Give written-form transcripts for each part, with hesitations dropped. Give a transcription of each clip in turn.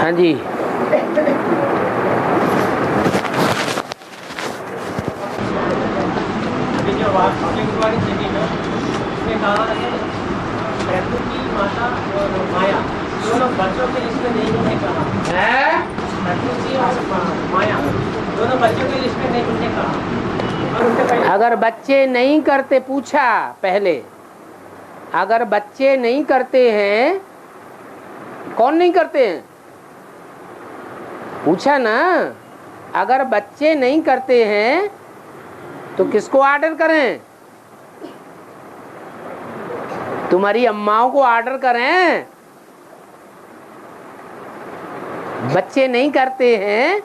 हाँ जी। जो वाली स्थिति में उसने कहा है प्रकृति माता और माया दोनों बच्चों के लिस्ट में नहीं उन्हें कहा है। प्रकृति और माया दोनों बच्चों के लिस्ट में नहीं उन्हें कहा। अगर बच्चे नहीं करते, पूछा पहले, अगर बच्चे नहीं करते हैं, कौन नहीं करते हैं? पूछा ना। अगर बच्चे नहीं करते हैं तो किसको ऑर्डर करें? तुम्हारी अम्माओं को ऑर्डर करें। बच्चे नहीं करते हैं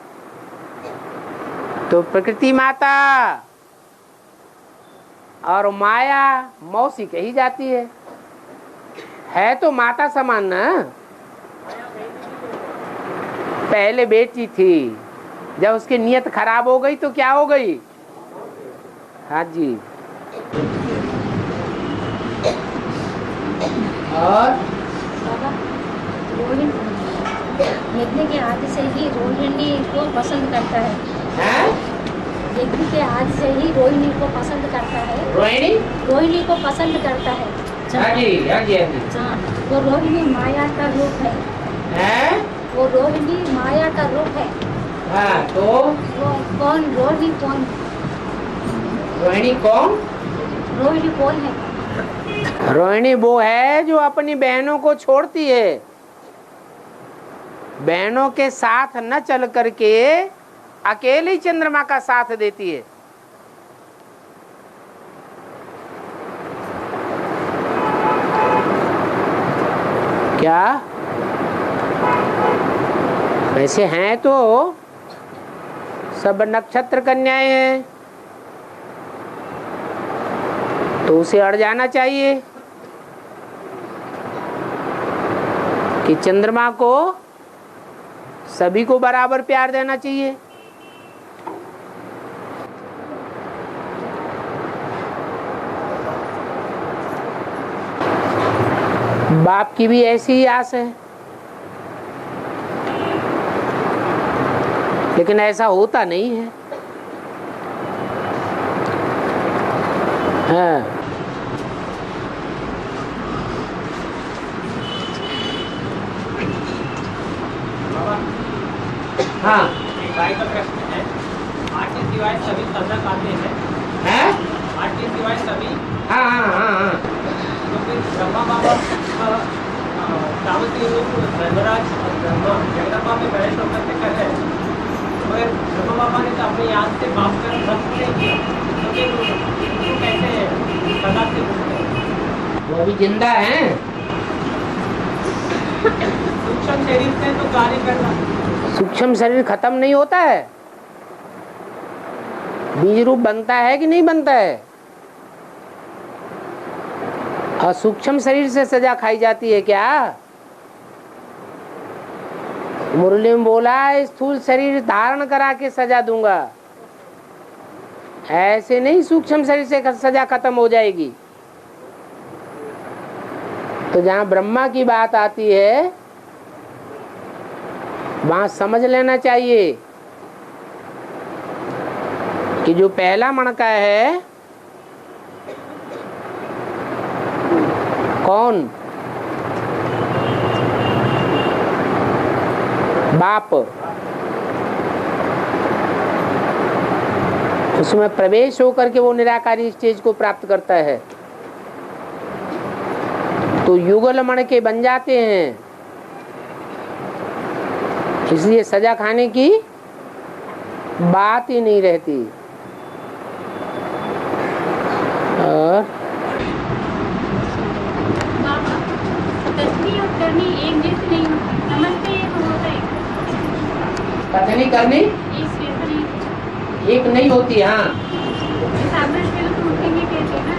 तो प्रकृति माता और माया मौसी कही जाती है तो माता समान ना। पहले बेटी थी, जब उसकी नीयत खराब हो गई तो क्या हो गई? हाँ जी। और यज्ञ के आदि से ही रोहिणी को पसंद करता है। यज्ञ के आदि से ही रोहिणी को पसंद करता है। रोहिणी को पसंद करता है। हाँ जी, हाँ जी, हाँ जी। वो रोहिणी माया का रूप है। वो रोहिणी माया का रूप है। हाँ, तो वो कौन? रोहिणी कौन? रोहिणी कौन? रोहिणी कौन है? रोहिणी वो है जो अपनी बहनों को छोड़ती है, बहनों के साथ न चल करके अकेली चंद्रमा का साथ देती है। क्या? वैसे हैं तो सब नक्षत्र कन्याएं हैं, तो उसे अड़ जाना चाहिए कि चंद्रमा को सभी को बराबर प्यार देना चाहिए। बाप की भी ऐसी ही आस है, लेकिन ऐसा होता नहीं है। हाँ, हाँ, भाई का प्रश्न है, आठ के सिवाय सभी सजग आते हैं। आठ के सिवाय सभी। हाँ, हाँ, हाँ, हाँ। तो फिर ब्रह्मा बाबा सावती रूप धर्मराज और ब्रह्मा जगदम्बा में गणेश होकर के कहे, मगर ब्रह्मा बाबा ने तो अपनी याद से माफ कर भक्त नहीं किया, तो फिर उनको कैसे सदा से पूछते? वो भी जिंदा है। सूक्ष्म शरीर से तो कार्य करना। सूक्ष्म शरीर खत्म नहीं होता है, बीज रूप बनता है कि नहीं बनता है? और सूक्ष्म शरीर से सजा खाई जाती है क्या? मुरली में बोला स्थूल शरीर धारण करा के सजा दूंगा, ऐसे नहीं सूक्ष्म शरीर से सजा खत्म हो जाएगी। तो जहाँ ब्रह्मा की बात आती है वहां समझ लेना चाहिए कि जो पहला मणका है कौन? बाप। उसमें प्रवेश होकर के वो निराकारी स्टेज को प्राप्त करता है, तो युगल मणके बन जाते हैं। इसलिए सजा खाने की बात ही नहीं रहती। और कथनी और करनी एक जैसे नहीं होती, समझते एक होता है। कथनी करनी एक नहीं होती। हाँ, तो उठेंगे कैसे ना?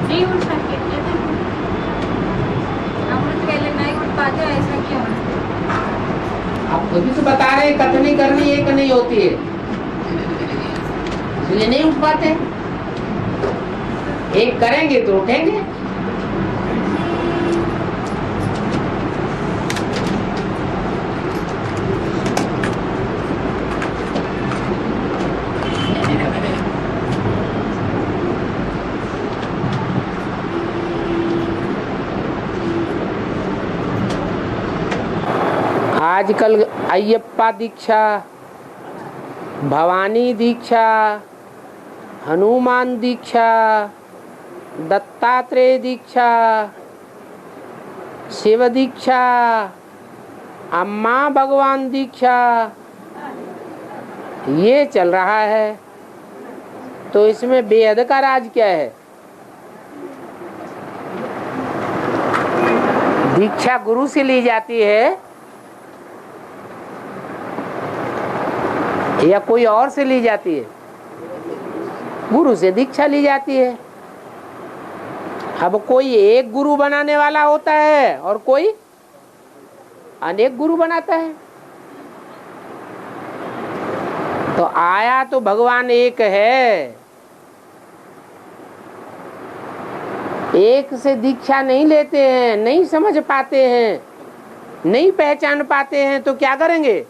नहीं उठ सकते, जैसे अमृत पहले नहीं उठ पाते, ऐसा क्यों? आप खुद भी तो बता रहे हैं कथनी करनी एक नहीं होती है, इसलिए नहीं उठ पाते। एक करेंगे तो उठेंगे। आजकल अय्यप्पा दीक्षा, भवानी दीक्षा, हनुमान दीक्षा, दत्तात्रेय दीक्षा, शिव दीक्षा, अम्मा भगवान दीक्षा, ये चल रहा है। तो इसमें बेहद का राज क्या है? दीक्षा गुरु से ली जाती है या कोई और से ली जाती है? गुरु से दीक्षा ली जाती है। अब कोई एक गुरु बनाने वाला होता है और कोई अनेक गुरु बनाता है। तो आया तो भगवान एक है, एक से दीक्षा नहीं लेते हैं, नहीं समझ पाते हैं, नहीं पहचान पाते हैं, तो क्या करेंगे?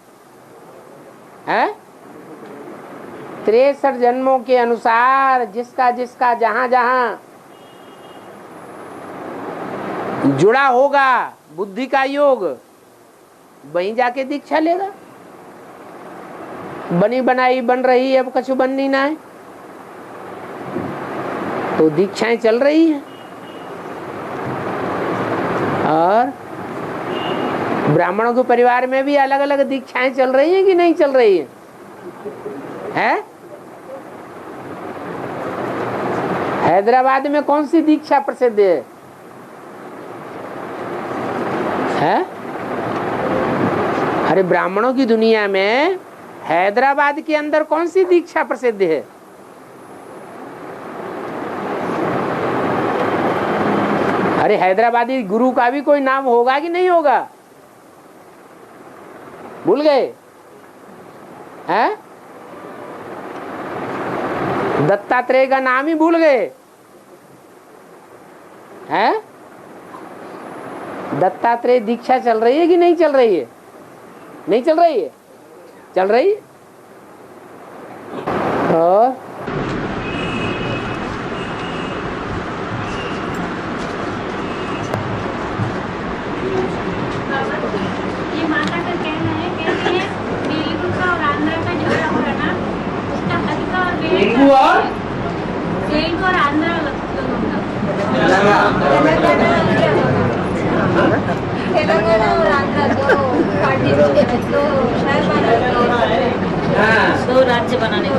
है 63 जन्मों के अनुसार जिसका जिसका जहां जहां जुड़ा होगा बुद्धि का योग, वहीं जाके दीक्षा लेगा। बनी बनाई बन रही है, अब कछु बननी ना है, तो दीक्षाएं चल रही हैं। और ब्राह्मणों के परिवार में भी अलग अलग दीक्षाएं चल रही हैं कि नहीं चल रही हैं? है? हैदराबाद में कौन सी दीक्षा प्रसिद्ध है? है? अरे ब्राह्मणों की दुनिया में हैदराबाद के अंदर कौन सी दीक्षा प्रसिद्ध है? अरे हैदराबादी गुरु का भी कोई नाम होगा कि नहीं होगा? भूल गए? हैं? दत्तात्रेय का नाम ही भूल गए? हैं? दत्तात्रेय दीक्षा चल रही है कि नहीं चल रही है? नहीं चल रही है? चल रही है। और ये माता का कहना है, कहते हैं तेलुगु का और आंध्र का झगड़ा हो रहा ना, उसका हल्का और तेलुगु और आंध्र तेलंगाना और आंध्र दो पार्टी दो शहर दो राज्य बनाने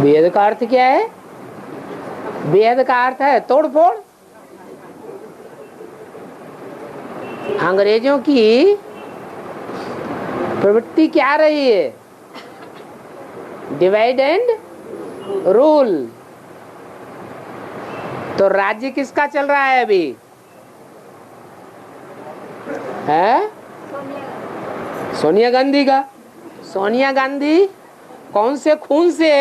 वेद का अर्थ क्या है? वेद का अर्थ है तोड़ फोड़। अंग्रेजों की प्रवृत्ति क्या रही है? Divide and rule. तो राज्य किसका चल रहा है अभी? है सोनिया गांधी का। सोनिया गांधी कौन से खून से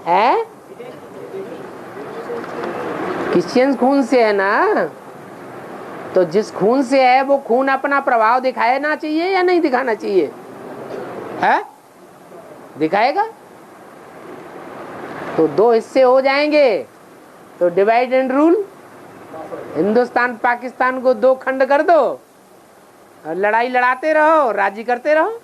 है? क्रिश्चियन खून से है ना। तो जिस खून से है वो खून अपना प्रभाव दिखाना चाहिए या नहीं दिखाना चाहिए? है? दिखाएगा। तो दो हिस्से हो जाएंगे, तो divide and rule. Hindustan Pakistan को दो खंड कर दो और लड़ाई लड़ाते रहो, राजी करते रहो।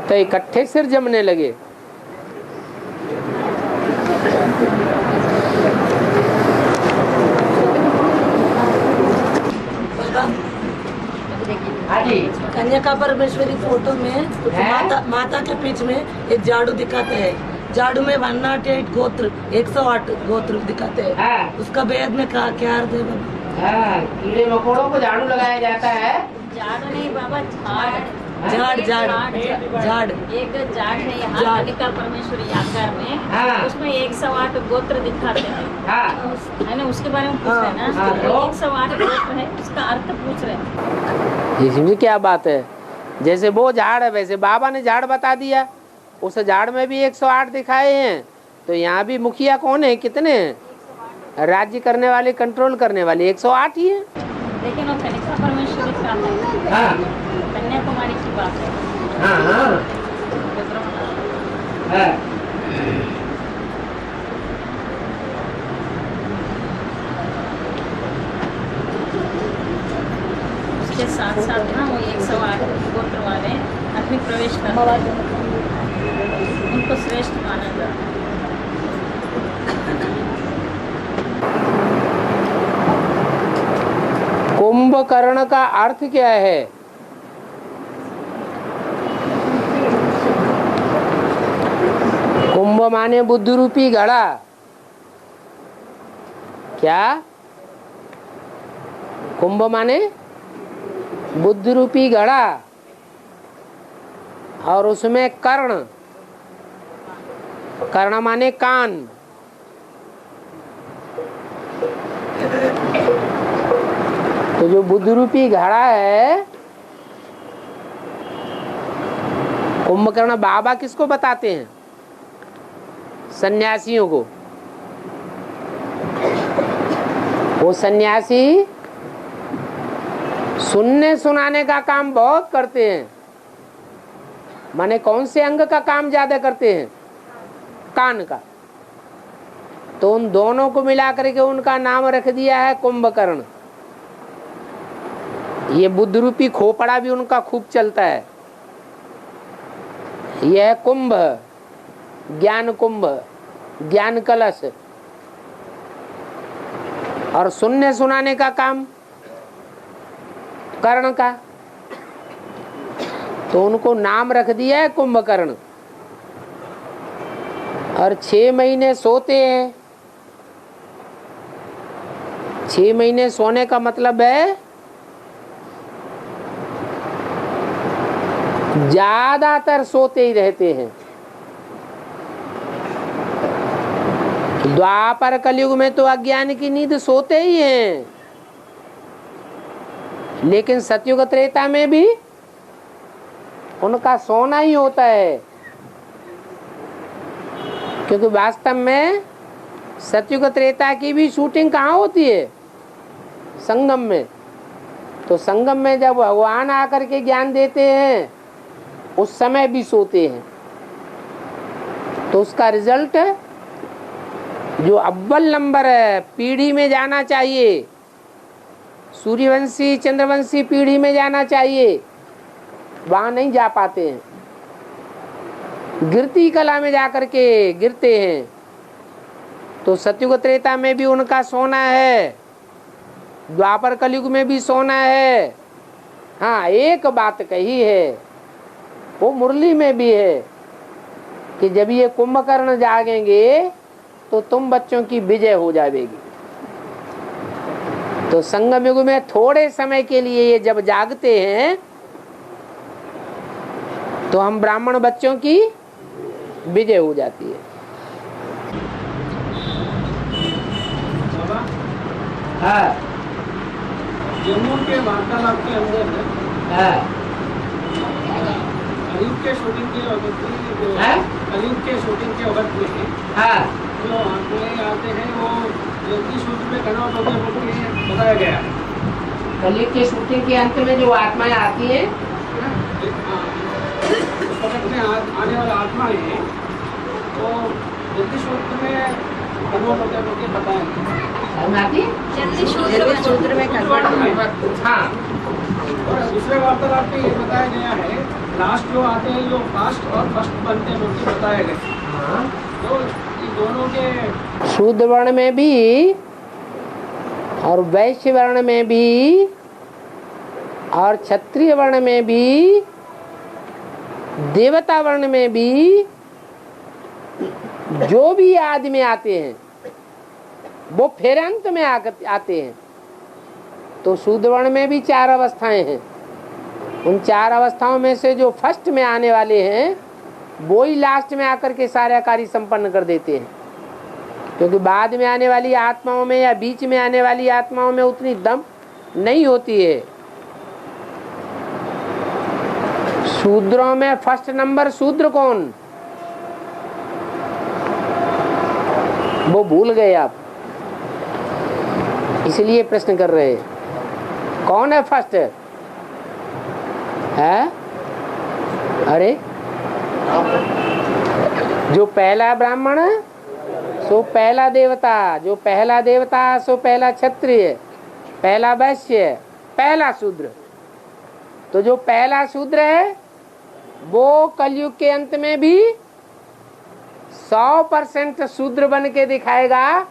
तो इकट्ठे सिर जमने लगे। कन्या परमेश्वरी फोटो में माता के पीठ में एक झाड़ू दिखाते हैं। झाड़ू में 108 गोत्र 108 गोत्र दिखाते हैं। उसका वेद में क्या अर्थ है बाबा? कीड़े मकोड़ों को झाड़ू लगाया जाता है। झाड़ नहीं बाबा, झाड़ एक झाड़ नहीं, कन्या परमेश्वरी आकार में उसमें 108 गोत्र दिखाते हैं, है ना? उसके बारे में पूछ रहे हैं ना। 108 गोत्र है, उसका अर्थ पूछ रहे हैं। इसमें क्या बात है? जैसे वो झाड़ है वैसे बाबा ने झाड़ बता दिया। उस झाड़ में भी 108 दिखाए हैं। तो यहाँ भी मुखिया कौन है? कितने हैं? राज्य करने वाले, कंट्रोल करने वाले 108 ही है। लेकिन वो कन्या परमेश्वरी का है। कन्या कन्याकुमारी की बात है। हाँ हाँ हाँ। उसके साथ साथ ना वो 108 गोत्र वाले अग्नि प्रवेश करते हैं, उनको श्रेष्ठ माना जाता है। कुंभकर्ण का अर्थ क्या है? कुंभ माने बुद्ध रूपी घड़ा। क्या? कुंभ माने बुद्ध रूपी घड़ा और उसमें कर्ण, कर्ण माने कान। तो जो बुद्ध रूपी घड़ा है, कुंभकर्ण बाबा किसको बताते हैं? सन्यासियों को। वो सन्यासी सुनने सुनाने का काम बहुत करते हैं। माने कौन से अंग का काम ज्यादा करते हैं? कान का। तो उन दोनों को मिला करके उनका नाम रख दिया है कुंभकर्ण। ये बुद्ध रूपी खोपड़ा भी उनका खूब चलता है। यह कुंभ, ज्ञान कुंभ, ज्ञान कलश। और सुनने सुनाने का काम कर्ण का, तो उनको नाम रख दिया है कुंभकर्ण। और 6 महीने सोते हैं। 6 महीने सोने का मतलब है ज्यादातर सोते ही रहते हैं। द्वापर कलयुग में तो अज्ञान की नींद सोते ही हैं, लेकिन सतयुग त्रेता में भी उनका सोना ही होता है। क्योंकि वास्तव में सतयुग त्रेता की भी शूटिंग कहाँ होती है? संगम में। तो संगम में जब भगवान आकर के ज्ञान देते हैं, उस समय भी सोते हैं। तो उसका रिजल्ट जो अव्वल नंबर है, पीढ़ी में जाना चाहिए, सूर्यवंशी चंद्रवंशी पीढ़ी में जाना चाहिए, वहां नहीं जा पाते हैं। गिरती कला में जाकर के गिरते हैं। तो सतयुग त्रेता में भी उनका सोना है, द्वापर कलयुग में भी सोना है। हाँ, एक बात कही है, वो मुरली में भी है कि जब ये कुंभकर्ण जागेंगे तो तुम बच्चों की विजय हो जाएगी। तो संगम युग में थोड़े समय के लिए ये जब जागते हैं तो हम ब्राह्मण बच्चों की विजय हो जाती है। हाँ, जम्मू के वार्तालाप के अंदर हाँ, कलयुग के शूटिंग के वक्त कलयुग के शूटिंग के वक्त में हाँ, जो आत्माएं आते हैं वो जल्दी शूट में कन्वर्ट होते हैं, बताया गया। कलयुग के शूटिंग के अंत में जो आत्माएं आती हैं, उस वक्त में आने वाला आत्माएं हैं तो जल्दी शूट में कन्वर्ट होते हैं, बताया गया। जल्दी शूद्र में कन्वर्ट। हाँ, और दूसरे वार्तालाप में ये बताया गया है, लास्ट जो आते हैं जो फास्ट और फर्स्ट बनते हैं उनकी बताया गया। तो इन दोनों के शूद्र वर्ण में भी और वैश्य वर्ण में भी और क्षत्रिय वर्ण में भी, देवता वर्ण में भी जो भी आदमी आते हैं वो फिर अंत में आते हैं। तो शूद्र वर्ण में भी 4 अवस्थाएं हैं। उन 4 अवस्थाओं में से जो फर्स्ट में आने वाले हैं वो ही लास्ट में आकर के सारा कार्य संपन्न कर देते हैं। क्योंकि बाद में आने वाली आत्माओं में या बीच में आने वाली आत्माओं में उतनी दम नहीं होती है। शूद्रों में फर्स्ट नंबर शूद्र कौन? वो भूल गए आप, इसलिए प्रश्न कर रहे हैं। कौन है फर्स्ट? है? अरे जो पहला ब्राह्मण सो पहला देवता, जो पहला देवता सो पहला क्षत्रिय, पहला वैश्य, पहला शूद्र। तो जो पहला शूद्र है वो कलयुग के अंत में भी 100% शूद्र बन के दिखाएगा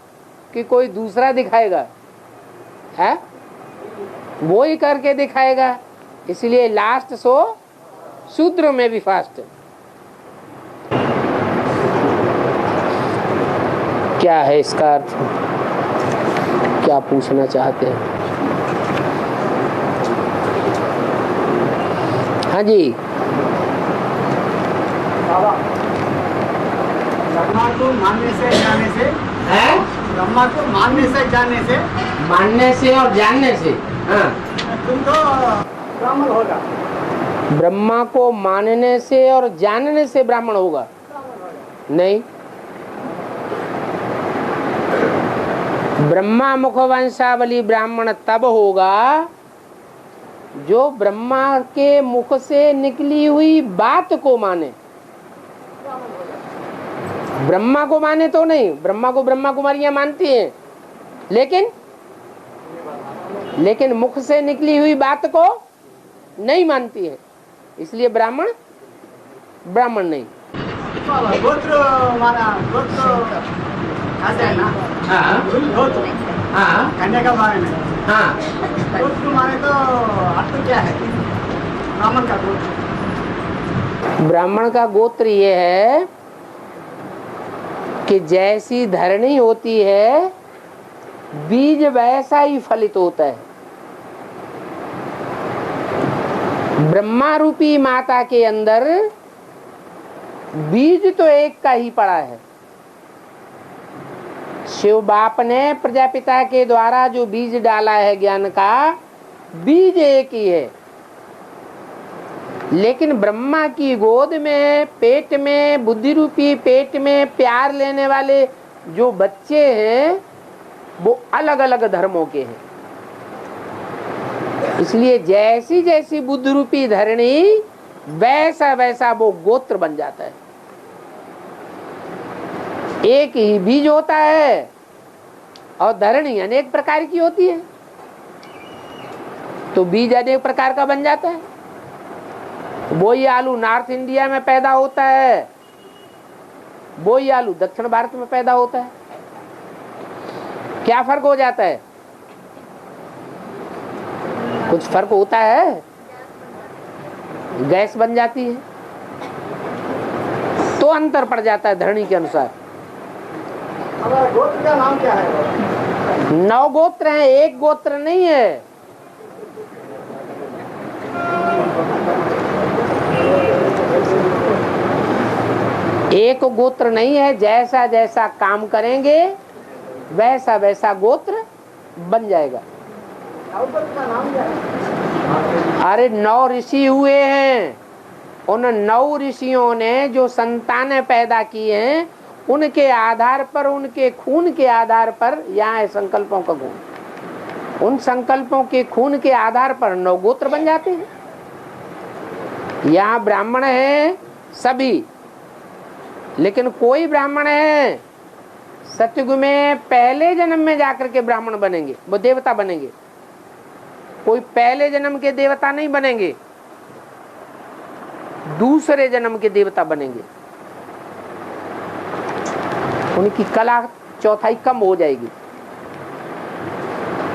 कि कोई दूसरा दिखाएगा? है वो ही करके दिखाएगा। इसलिए लास्ट सो शूद्र में भी फास्ट। क्या है इसका अर्थ? क्या पूछना चाहते हैं? हाँ जी। ब्रह्मा को मानने से जानने से है? ब्रह्मा को मानने से जानने से मानने से और जानने से। हाँ, तुम तो ब्राह्मण होगा। ब्रह्मा को मानने से और जानने से ब्राह्मण होगा? नहीं, ब्रह्मा मुख वंशावली ब्राह्मण तब होगा जो ब्रह्मा के मुख से निकली हुई बात को माने। ब्रह्मा को माने तो नहीं, ब्रह्मा को ब्रह्मा कुमारियां मानती हैं, लेकिन मुख से निकली हुई बात को नहीं मानती है, इसलिए ब्राह्मण ब्राह्मण नहीं। गोत्र माना, गोत्र ऐसे है ना। हाँ गोत्र, हाँ कन्या का बारे में। हाँ, गोत्र माने तो अर्थ क्या है ब्राह्मण का गोत्र? ब्राह्मण का गोत्र ये है कि जैसी धरणी होती है बीज वैसा ही फलित होता है। ब्रह्मा रूपी माता के अंदर बीज तो एक का ही पड़ा है। शिव बाप ने प्रजापिता के द्वारा जो बीज डाला है ज्ञान का, बीज एक ही है, लेकिन ब्रह्मा की गोद में, पेट में, बुद्धि रूपी पेट में प्यार लेने वाले जो बच्चे हैं वो अलग अलग धर्मों के हैं। इसलिए जैसी जैसी बुद्धि रूपी धरणी वैसा वैसा वो गोत्र बन जाता है। एक ही बीज होता है और धरणी अनेक प्रकार की होती है, तो बीज अनेक प्रकार का बन जाता है। वही आलू नॉर्थ इंडिया में पैदा होता है, वही आलू दक्षिण भारत में पैदा होता है। क्या फर्क हो जाता है? कुछ फर्क होता है, गैस बन जाती है, तो अंतर पड़ जाता है धरणी के अनुसार। हमारा गोत्र का नाम क्या है? 9 गोत्र हैं, एक गोत्र नहीं है। एक गोत्र नहीं है, जैसा जैसा काम करेंगे वैसा वैसा गोत्र बन जाएगा। गोत्र का नाम क्या है? अरे 9 ऋषि हुए हैं, उन 9 ऋषियों ने जो संतानें पैदा की हैं उनके आधार पर, उनके खून के आधार पर, यहाँ है संकल्पों का गुण, उन संकल्पों के खून के आधार पर 9 गोत्र बन जाते हैं। यहाँ ब्राह्मण है सभी, लेकिन कोई ब्राह्मण है सतयुग में पहले जन्म में जाकर के ब्राह्मण बनेंगे, वो देवता बनेंगे। कोई पहले जन्म के देवता नहीं बनेंगे, दूसरे जन्म के देवता बनेंगे। उनकी कला चौथाई कम हो जाएगी।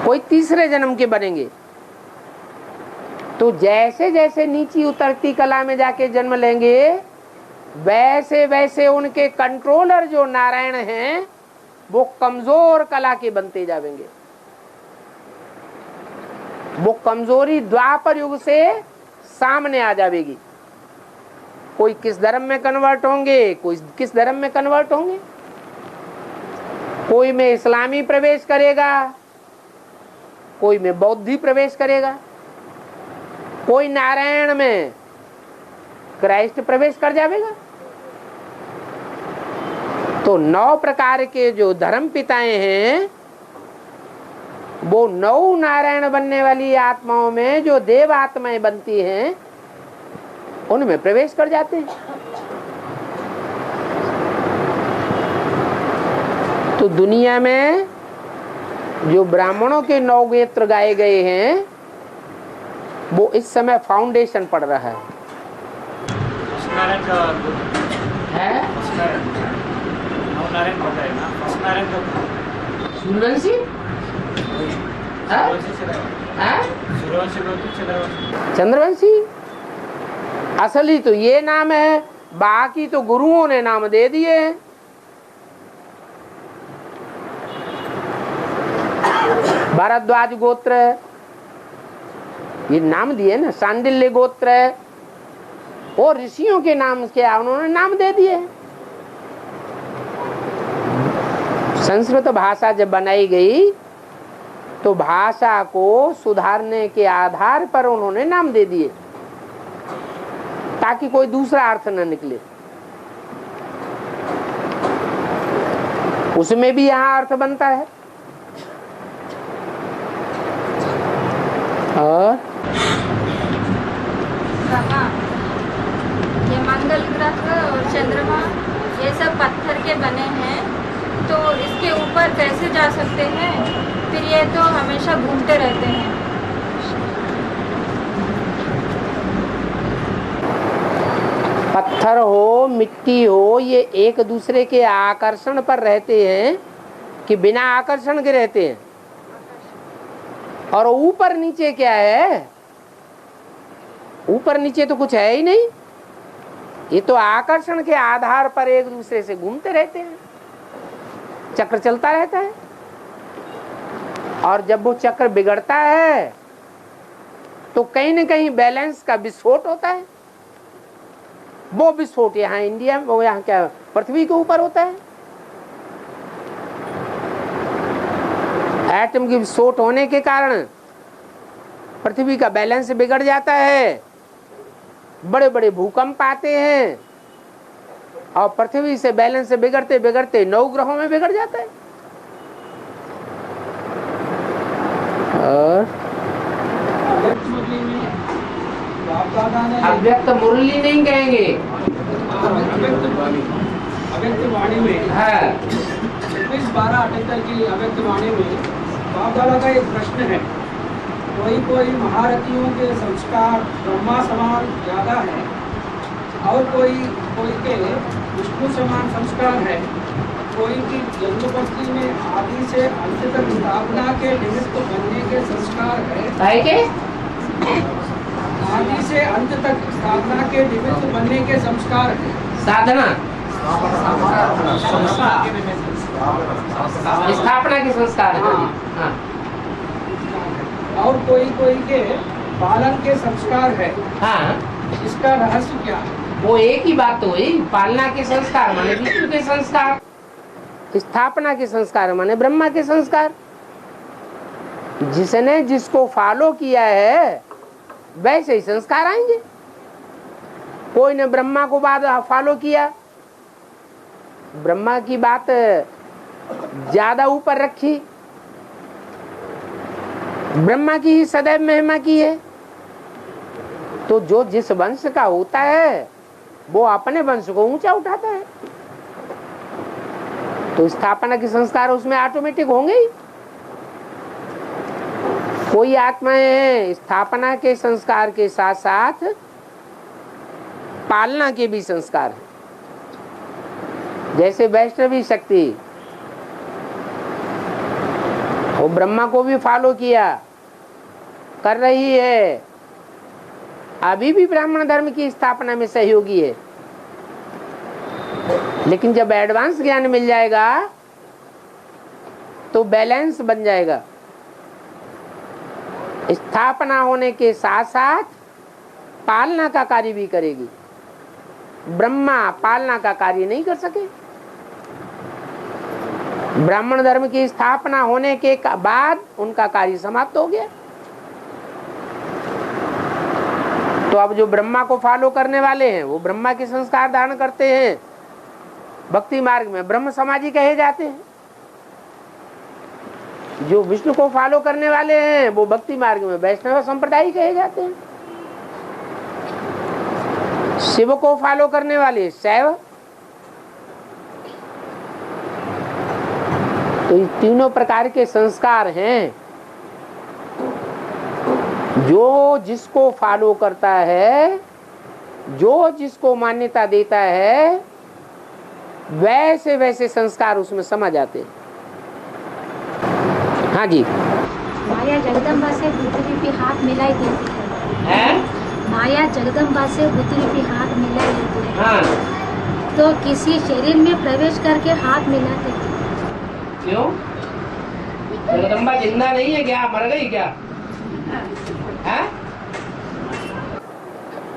कोई तीसरे जन्म के बनेंगे। तो जैसे जैसे नीची उतरती कला में जाके जन्म लेंगे, वैसे वैसे उनके कंट्रोलर जो नारायण हैं वो कमजोर कला के बनते जाएंगे। वो कमजोरी द्वापर युग से सामने आ जाएगी। कोई किस धर्म में कन्वर्ट होंगे, कोई किस धर्म में कन्वर्ट होंगे, कोई में इस्लामी प्रवेश करेगा, कोई में बौद्धि प्रवेश करेगा, कोई नारायण में क्राइस्ट प्रवेश कर जाएगा। तो 9 प्रकार के जो धर्म पिताएं हैं वो 9 नारायण बनने वाली आत्माओं में जो देव आत्माएं बनती हैं उनमें प्रवेश कर जाते हैं। तो दुनिया में जो ब्राह्मणों के 9 वेत्र गाए गए हैं वो इस समय फाउंडेशन पड़ रहा है। सूर्यवंशी चंद्रवंशी असली तो ये नाम है, बाकी तो गुरुओं ने नाम दे दिए हैं। भारद्वाज गोत्र ये नाम दिए ना, सांडिल्य गोत्र और ऋषियों के नाम के उन्होंने नाम दे दिए। संस्कृत भाषा जब बनाई गई तो भाषा को सुधारने के आधार पर उन्होंने नाम दे दिए ताकि कोई दूसरा अर्थ न निकले। उसमें भी यहाँ अर्थ बनता है। और ये मंगल ग्रह और चंद्रमा ये सब पत्थर के बने हैं, तो इसके ऊपर कैसे जा सकते हैं? फिर ये तो हमेशा घूमते रहते हैं। पत्थर हो मिट्टी हो ये एक दूसरे के आकर्षण पर रहते हैं कि बिना आकर्षण के रहते हैं। और ऊपर नीचे क्या है? ऊपर नीचे तो कुछ है ही नहीं, ये तो आकर्षण के आधार पर एक दूसरे से घूमते रहते हैं, चक्र चलता रहता है। और जब वो चक्र बिगड़ता है तो कहीं न कहीं बैलेंस का विस्फोट होता है। वो विस्फोट यहाँ इंडिया में, वो यहाँ क्या पृथ्वी के ऊपर होता है। एटम की विस्फोट होने के कारण पृथ्वी का बैलेंस बिगड़ जाता है, बड़े बड़े भूकंप आते हैं और पृथ्वी से बैलेंस बिगड़ते बिगड़ते 9 ग्रहों में बिगड़ जाता है। और अव्यक्त मुरली नहीं कहेंगे, अव्यक्त वाणी में हाँ 26/12/78 की अव्यक्त वाणी में बाप दादा का एक प्रश्न है। कोई महारथियों के संस्कार ब्रह्मा समान ज्यादा है और कोई के विष्णु समान संस्कार है। कोई की जन्मपत्ति में आदि से अंत तक स्थापना के निमित्त बनने के संस्कार है के? आदि से अंत तक स्थापना के निमित्त बनने के संस्कार है। साधना स्थापना के संस्कार है। हाँ। और कोई के पालन के संस्कार है। हाँ, इसका रहस्य क्या है? वो एक ही बात तो हुई। पालना के संस्कार माने विष्णु के संस्कार, स्थापना के संस्कार माने ब्रह्मा के संस्कार। जिसने जिसको फॉलो किया है वैसे ही संस्कार आएंगे। कोई ने ब्रह्मा को बात फॉलो किया, ब्रह्मा की बात ज्यादा ऊपर रखी, ब्रह्मा की ही सदैव महिमा की है, तो जो जिस वंश का होता है वो अपने वंश को ऊंचा उठाता है। तो स्थापना के संस्कार उसमें ऑटोमेटिक होंगे ही। कोई आत्माएं हैं स्थापना के संस्कार के साथ साथ पालना के भी संस्कार है। जैसे वैष्णवी शक्ति, वो ब्रह्मा को भी फॉलो किया, कर रही है, अभी भी ब्राह्मण धर्म की स्थापना में सहयोगी है। लेकिन जब एडवांस ज्ञान मिल जाएगा तो बैलेंस बन जाएगा। स्थापना होने के साथ साथ पालना का कार्य भी करेगी। ब्रह्मा पालना का कार्य नहीं कर सके। ब्राह्मण धर्म की स्थापना होने के बाद उनका कार्य समाप्त हो गया। तो अब जो ब्रह्मा को फॉलो करने वाले हैं वो ब्रह्मा के संस्कार धारण करते हैं। भक्ति मार्ग में ब्रह्म समाजी कहे जाते हैं। जो विष्णु को फॉलो करने वाले हैं वो भक्ति मार्ग में वैष्णव संप्रदाय कहे जाते हैं। शिव को फॉलो करने वाले शैव। तो ये तीनों प्रकार के संस्कार हैं। जो जिसको फॉलो करता है, जो जिसको मान्यता देता है, वैसे वैसे संस्कार उसमें समझ आते हैं। हाँ जी। माया जगदम्बा से बुद्धि रूपी हाथ मिलाई देती है। माया जगदम्बा से बुद्धि रूपी हाथ मिलाई देती है। हाँ। तो किसी शरीर में प्रवेश करके हाथ मिलाते हैं। क्यों? जगदम्बा जिंदा नहीं है क्या? मर गई क्या? है?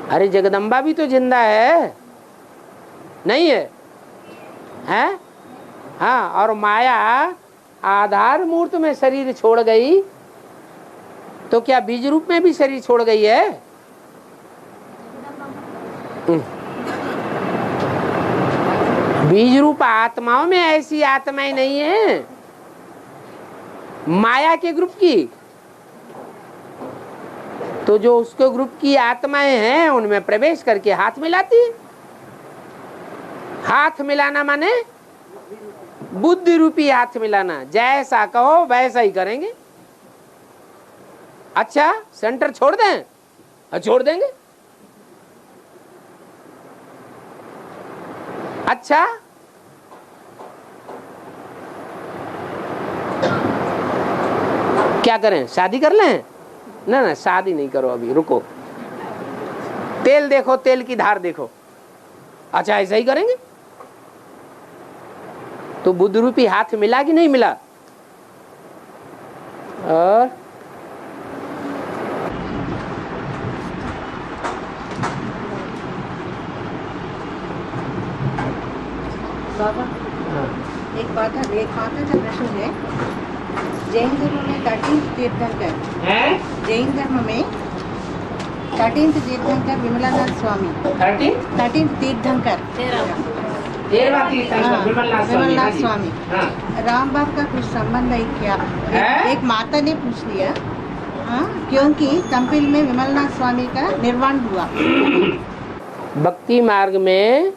अरे जगदम्बा भी तो जिंदा है, नहीं है? हैं? हाँ। और माया आधार मूर्त में शरीर छोड़ गई, तो क्या बीज रूप में भी शरीर छोड़ गई है? बीज रूप आत्माओं में ऐसी आत्माएं नहीं है माया के ग्रुप की। तो जो उसके ग्रुप की आत्माएं हैं उनमें प्रवेश करके हाथ मिलाती है। हाथ मिलाना माने बुद्धि रूपी हाथ मिलाना। जैसा कहो वैसा ही करेंगे। अच्छा सेंटर छोड़ दें? छोड़ देंगे। अच्छा क्या करें? शादी कर लें? ना ना शादी नहीं करो, अभी रुको। तेल देखो, तेल की धार देखो। अच्छा ऐसा ही करेंगे? तो बुद्ध रूपी हाथ मिला कि नहीं मिला? और बाबा एक बात का प्रश्न है। जैन धर्म में 13 तीर्थंकर, जैन धर्म में 13 तीर्थंकर विमलानाथ स्वामी, 13 तीर्थंकर, 13वां तीर्थंकर विमलनाथ स्वामी। राम बाप का कुछ संबंध है क्या? एक माता ने पूछ लिया। हाँ, क्योंकि तंपिल में विमलनाथ स्वामी का निर्वाण हुआ। भक्ति मार्ग में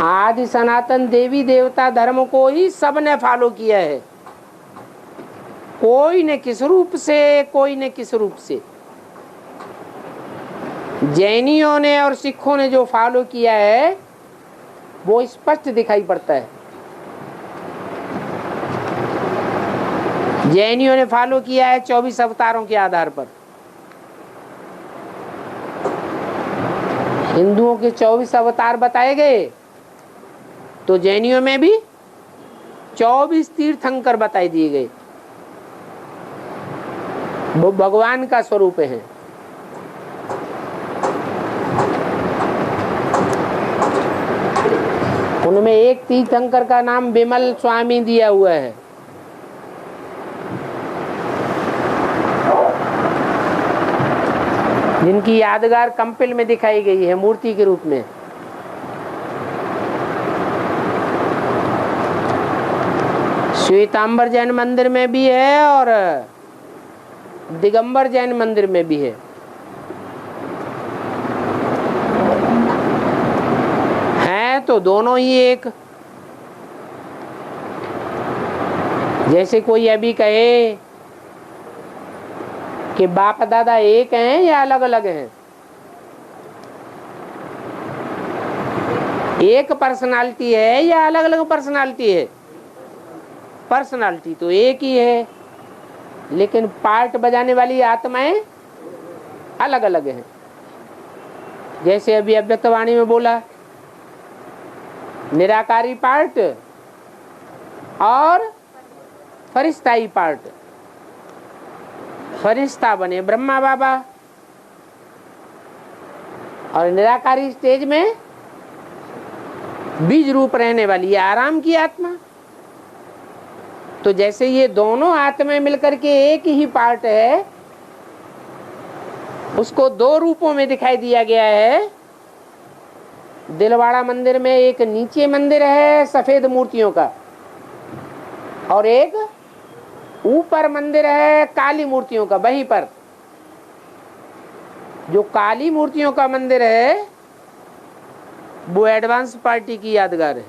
आदि सनातन देवी देवता धर्म को ही सबने फॉलो किया है। कोई ने किस रूप से, कोई ने किस रूप से। जैनियों ने और सिखों ने जो फॉलो किया है वो स्पष्ट दिखाई पड़ता है। जैनियों ने फॉलो किया है 24 अवतारों के आधार पर। हिंदुओं के 24 अवतार बताए गए, तो जैनियों में भी 24 तीर्थंकर बताई दिए गए। वो भगवान का स्वरूप है। उनमें एक तीर्थंकर का नाम विमल स्वामी दिया हुआ है। जिनकी यादगार कंपिल में दिखाई गई है मूर्ति के रूप में। श्वेतांबर जैन मंदिर में भी है और दिगंबर जैन मंदिर में भी है। तो दोनों ही एक। जैसे कोई अभी कहे कि बाप दादा एक हैं या अलग अलग हैं। एक पर्सनालिटी है या अलग अलग पर्सनालिटी है? पर्सनालिटी तो एक ही है, लेकिन पार्ट बजाने वाली आत्माएं अलग अलग हैं। जैसे अभी अव्यक्तवाणी में बोला, निराकारी पार्ट और फरिश्ताई पार्ट। फरिश्ता बने ब्रह्मा बाबा और निराकारी स्टेज में बीज रूप रहने वाली है आराम की आत्मा। तो जैसे ये दोनों आत्माएं मिलकर के एक ही पार्ट है, उसको दो रूपों में दिखाई दिया गया है। दिलवाड़ा मंदिर में एक नीचे मंदिर है सफेद मूर्तियों का, और एक ऊपर मंदिर है काली मूर्तियों का। वहीं पर जो काली मूर्तियों का मंदिर है वो एडवांस पार्टी की यादगार है,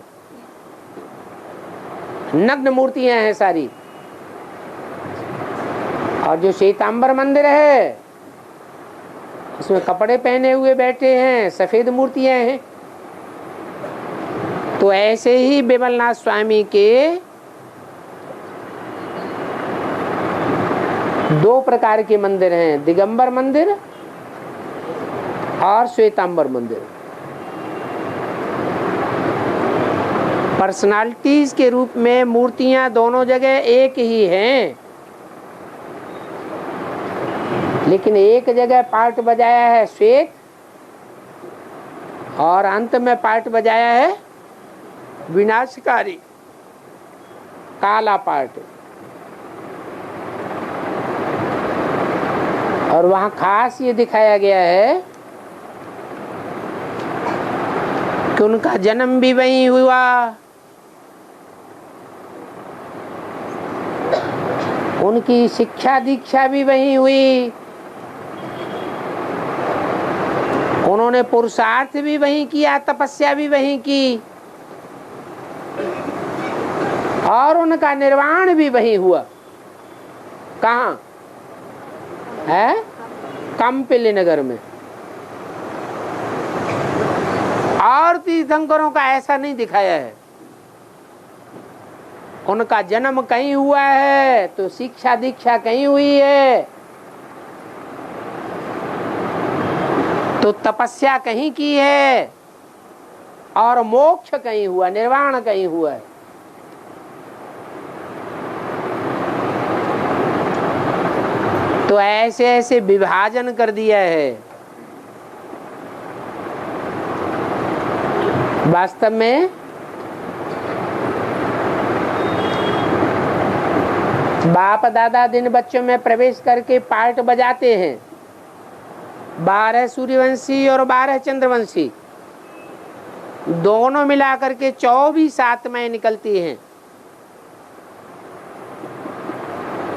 नग्न मूर्तियां हैं सारी। और जो श्वेतांबर मंदिर है उसमें कपड़े पहने हुए बैठे हैं, सफेद मूर्तियां हैं। तो ऐसे ही विमलनाथ स्वामी के 2 प्रकार के मंदिर हैं, दिगंबर मंदिर और श्वेतांबर मंदिर। पर्सनालिटीज के रूप में मूर्तियां दोनों जगह एक ही हैं, लेकिन एक जगह पार्ट बजाया है श्वेत और अंत में पार्ट बजाया है विनाशकारी काला पार्ट। और वहां खास ये दिखाया गया है कि उनका जन्म भी वहीं हुआ, उनकी शिक्षा दीक्षा भी वहीं हुई, उन्होंने पुरुषार्थ भी वहीं किया, तपस्या भी वहीं की और उनका निर्वाण भी वहीं हुआ। कहाँ है? कंपिली नगर में। और तीर्थंकरों का ऐसा नहीं दिखाया है। उनका जन्म कहीं हुआ है तो शिक्षा दीक्षा कहीं हुई है, तो तपस्या कहीं की है और मोक्ष कहीं हुआ, निर्वाण कहीं हुआ है। तो ऐसे ऐसे विभाजन कर दिया है। वास्तव में बाप दादा दिन बच्चों में प्रवेश करके पार्ट बजाते हैं, 12 सूर्यवंशी और 12 चंद्रवंशी दोनों मिलाकर के 24 आत्माएं निकलती हैं।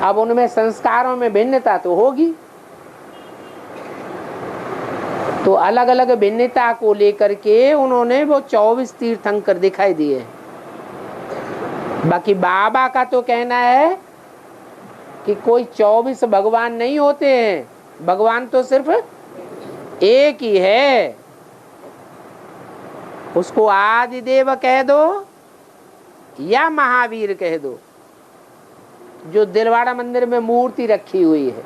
अब उनमें संस्कारों में भिन्नता तो होगी, तो अलग अलग भिन्नता को लेकर के उन्होंने वो 24 तीर्थंकर दिखाई दिए। बाकी बाबा का तो कहना है कि कोई 24 भगवान नहीं होते हैं, भगवान तो सिर्फ एक ही है। उसको आदिदेव कह दो या महावीर कह दो, जो दिलवाड़ा मंदिर में मूर्ति रखी हुई है।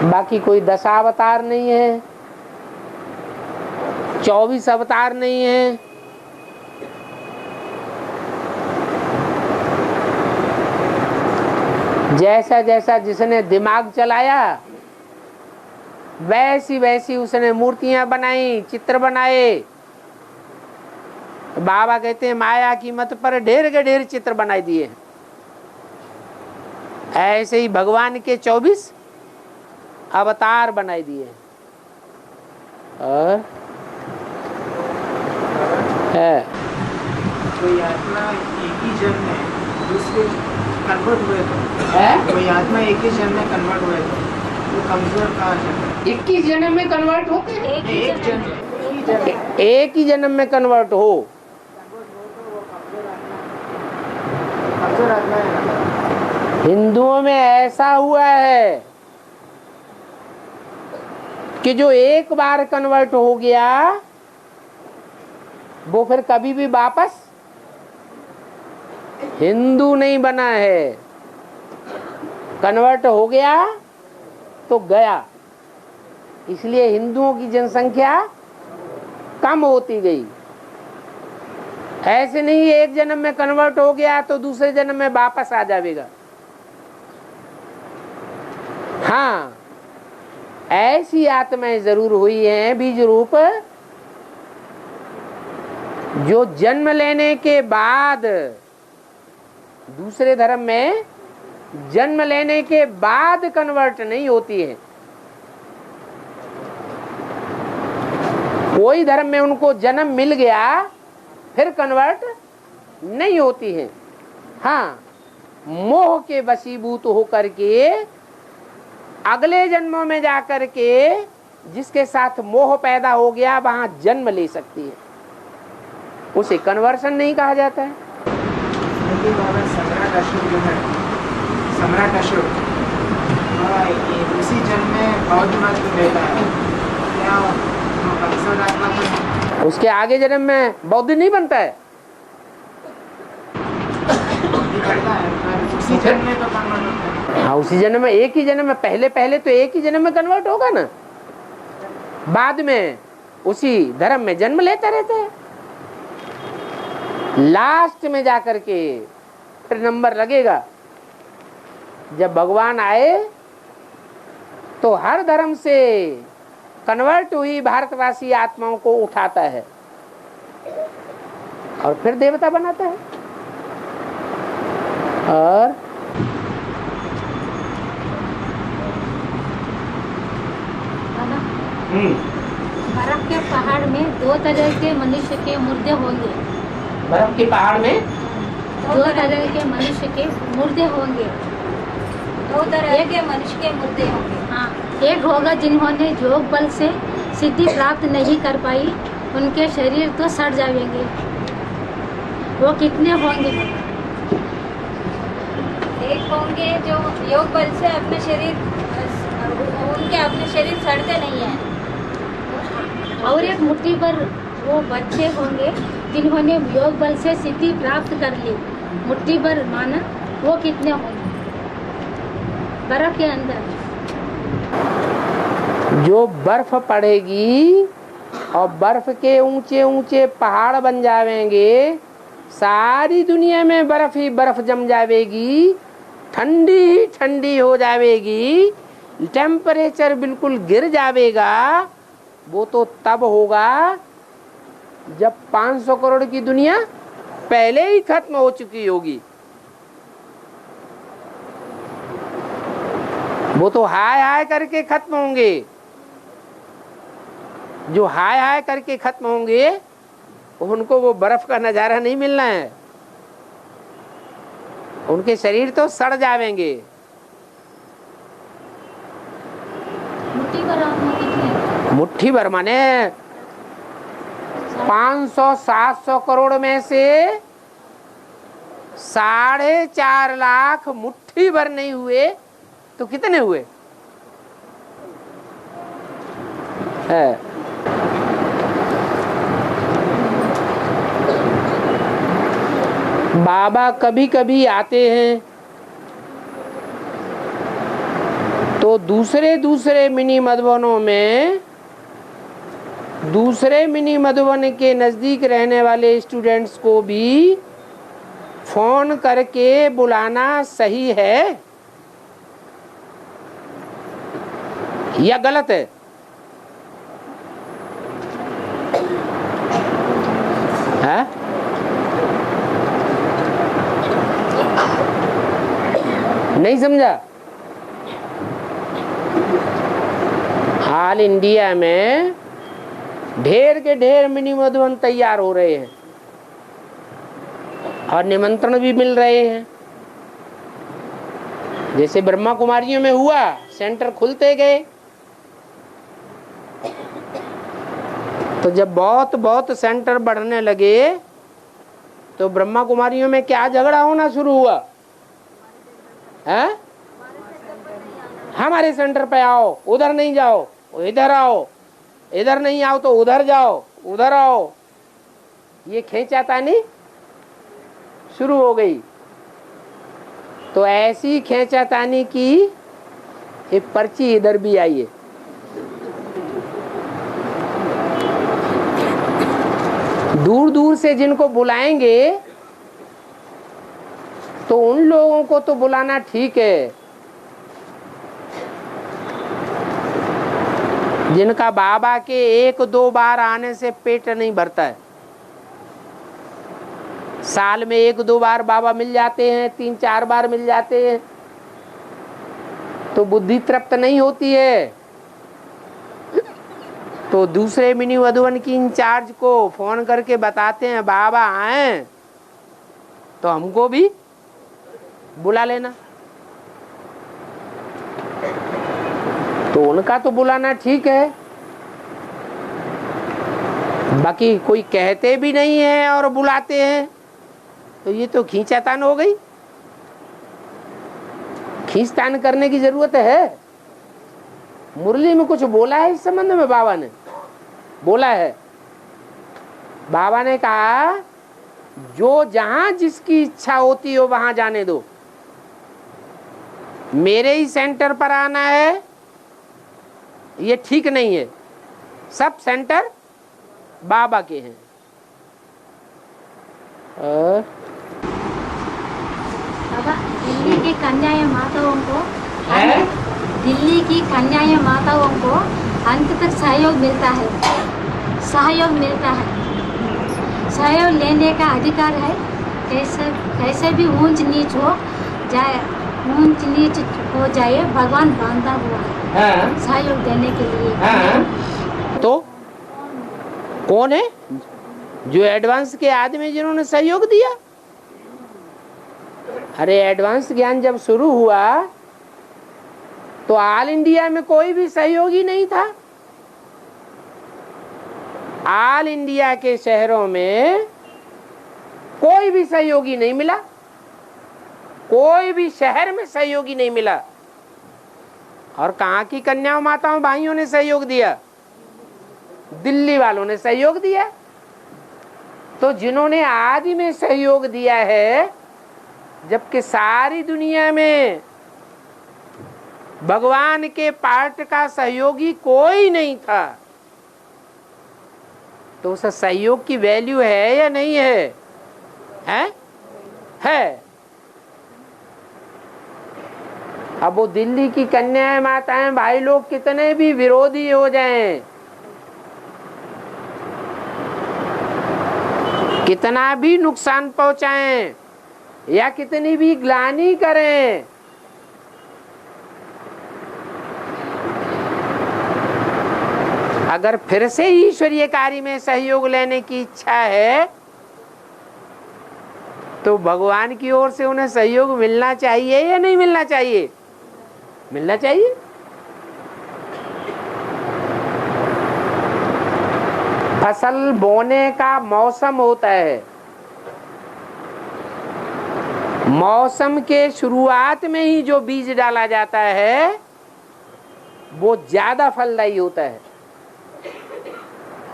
बाकी कोई 10 अवतार नहीं है, 24 अवतार नहीं है। जैसा जैसा जिसने दिमाग चलाया वैसी वैसी उसने मूर्तियां बनाई, चित्र बनाए। बाबा कहते हैं माया की मत पर ढेर के ढेर चित्र बनाई दिए। ऐसे ही भगवान के 24 अवतार बनाई दिए। और है कोई आत्मा एक ही जन्म में दूसरे कन्वर्ट हुए तो कोई आत्मा एक ही जन्म में कन्वर्ट हुए तो कमजोर कहाँ है? 21 जन्म में कन्वर्ट होते हैं। एक ही जन्म में कन्वर्ट हो। कमजोर आत्मा है। हिंदुओं में ऐसा हुआ है कि जो एक बार कन्वर्ट हो गया वो फिर कभी भी वापस हिंदू नहीं बना है। कन्वर्ट हो गया तो गया, इसलिए हिंदुओं की जनसंख्या कम होती गई। ऐसे नहीं एक जन्म में कन्वर्ट हो गया तो दूसरे जन्म में वापस आ जाएगा। हाँ, ऐसी आत्माएं जरूर हुई हैं बीज रूप, जो जन्म लेने के बाद दूसरे धर्म में जन्म लेने के बाद कन्वर्ट नहीं होती है। कोई धर्म में उनको जन्म मिल गया फिर कन्वर्ट नहीं होती है। हाँ, मोह के वशीभूत होकर के अगले जन्मों में जाकर के जिसके साथ मोह पैदा हो गया वहां जन्म ले सकती है, उसे कन्वर्सन नहीं कहा जाता है। सम्राट अशोक जो है, सम्राट अशोक उसी जन्म में बौद्ध मत लेता है, क्या कंसर्न आत्मा उसके आगे जन्म में बौद्ध नहीं बनता है? उसी जन्म में तो कन्वर्ट होता है। हाँ, उसी जन्म में, एक ही जन्म में, पहले तो एक ही जन्म में कन्वर्ट होगा ना, बाद में उसी धर्म में जन्म लेता रहता है। लास्ट में जाकर के फिर नंबर लगेगा, जब भगवान आए तो हर धर्म से कन्वर्ट हुई भारतवासी आत्माओं को उठाता है और फिर देवता बनाता है। और बर्फ के पहाड़ में 2 तरह के मनुष्य के मुर्दे होंगे। बर्फ के पहाड़ में 2 तरह के मनुष्य के मुर्दे होंगे। 2 तरह के मनुष्य के मुर्दे होंगे। हाँ, एक होगा जिन्होंने योग बल से सिद्धि प्राप्त नहीं कर पाई, उनके शरीर तो सड़ जाएंगे। वो कितने होंगे? एक होंगे जो योग बल से अपने शरीर, उनके अपने शरीर सड़ते नहीं है। और एक मुट्ठी पर वो बच्चे होंगे जिन्होंने योग बल से सिद्धि प्राप्त कर ली। मुट्ठी पर माना, वो कितने होंगे बर्फ के अंदर? जो बर्फ पड़ेगी और बर्फ के ऊंचे ऊंचे पहाड़ बन जाएंगे, सारी दुनिया में बर्फ ही बर्फ जम जाएगी, ठंडी ही ठंडी हो जाएगी, टेम्परेचर बिल्कुल गिर जाएगा। वो तो तब होगा जब 500 करोड़ की दुनिया पहले ही खत्म हो चुकी होगी। वो तो हाय हाय करके खत्म होंगे। जो हाय हाय करके खत्म होंगे उनको वो बर्फ का नजारा नहीं मिलना है, उनके शरीर तो सड़ जाएंगे। मुट्ठी भर माने 500-700 करोड़ में से 4.5 लाख मुट्ठी भर नहीं हुए तो कितने हुए? है बाबा कभी कभी आते हैं तो दूसरे मिनी मधुबनों में, दूसरे मिनी मधुबन के नजदीक रहने वाले स्टूडेंट्स को भी फोन करके बुलाना सही है या गलत है? हाँ? नहीं समझा? हाल इंडिया में ढेर के ढेर मिनी मधुबन तैयार हो रहे हैं और निमंत्रण भी मिल रहे हैं। जैसे ब्रह्मा कुमारियों में हुआ, सेंटर खुलते गए, तो जब बहुत बहुत सेंटर बढ़ने लगे तो ब्रह्मा कुमारियों में क्या झगड़ा होना शुरू हुआ है? हमारे सेंटर पे आओ, उधर नहीं जाओ, इधर आओ, इधर नहीं आओ तो उधर जाओ, उधर आओ। ये खींचातानी शुरू हो गई। तो ऐसी खींचातानी की एक पर्ची इधर भी आई है। दूर दूर से जिनको बुलाएंगे तो उन लोगों को तो बुलाना ठीक है जिनका बाबा के 1-2 बार आने से पेट नहीं भरता है। साल में 1-2 बार बाबा मिल जाते हैं, 3-4 बार मिल जाते हैं तो बुद्धि तृप्त नहीं होती है। तो दूसरे मिनी मधुबन की इंचार्ज को फोन करके बताते हैं बाबा आए तो हमको भी बुला लेना। तो उनका तो बुलाना ठीक है, बाकी कोई कहते भी नहीं है और बुलाते हैं तो ये तो खींचातान हो गई। खींचतान करने की जरूरत है? मुरली में कुछ बोला है इस संबंध में? बाबा ने बोला है। बाबा ने कहा जो जहां जिसकी इच्छा होती हो वहां जाने दो, मेरे ही सेंटर पर आना है ये ठीक नहीं है, सब सेंटर बाबा के हैं। बाबा, दिल्ली की कन्याएं माताओं को दिल्ली की कन्याएं माताओं को अंत तक सहयोग मिलता है, सहयोग मिलता है, सहयोग लेने का अधिकार है। कैसे भी ऊंच नीच हो जाए, ऊंच नीच हो जाए, भगवान बांधा हुआ है सहयोग देने के लिए। तो कौन है जो एडवांस के आदमी जिन्होंने सहयोग दिया? अरे एडवांस ज्ञान जब शुरू हुआ तो ऑल इंडिया में कोई भी सहयोगी नहीं था। ऑल इंडिया के शहरों में कोई भी सहयोगी नहीं मिला, कोई भी शहर में सहयोगी नहीं मिला। और कहाँ की कन्याओं माताओं भाइयों ने सहयोग दिया? दिल्ली वालों ने सहयोग दिया। तो जिन्होंने आदि में सहयोग दिया है, जबकि सारी दुनिया में भगवान के पार्ट का सहयोगी कोई नहीं था, तो उस सहयोग की वैल्यू है या नहीं है? है। अब वो दिल्ली की कन्याएं माताएं भाई लोग कितने भी विरोधी हो जाएं, कितना भी नुकसान पहुंचाएं या कितनी भी ग्लानि करें, अगर फिर से ईश्वरीय कार्य में सहयोग लेने की इच्छा है तो भगवान की ओर से उन्हें सहयोग मिलना चाहिए या नहीं मिलना चाहिए? मिलना चाहिए। फसल बोने का मौसम होता है, मौसम के शुरुआत में ही जो बीज डाला जाता है वो ज्यादा फलदायी होता है,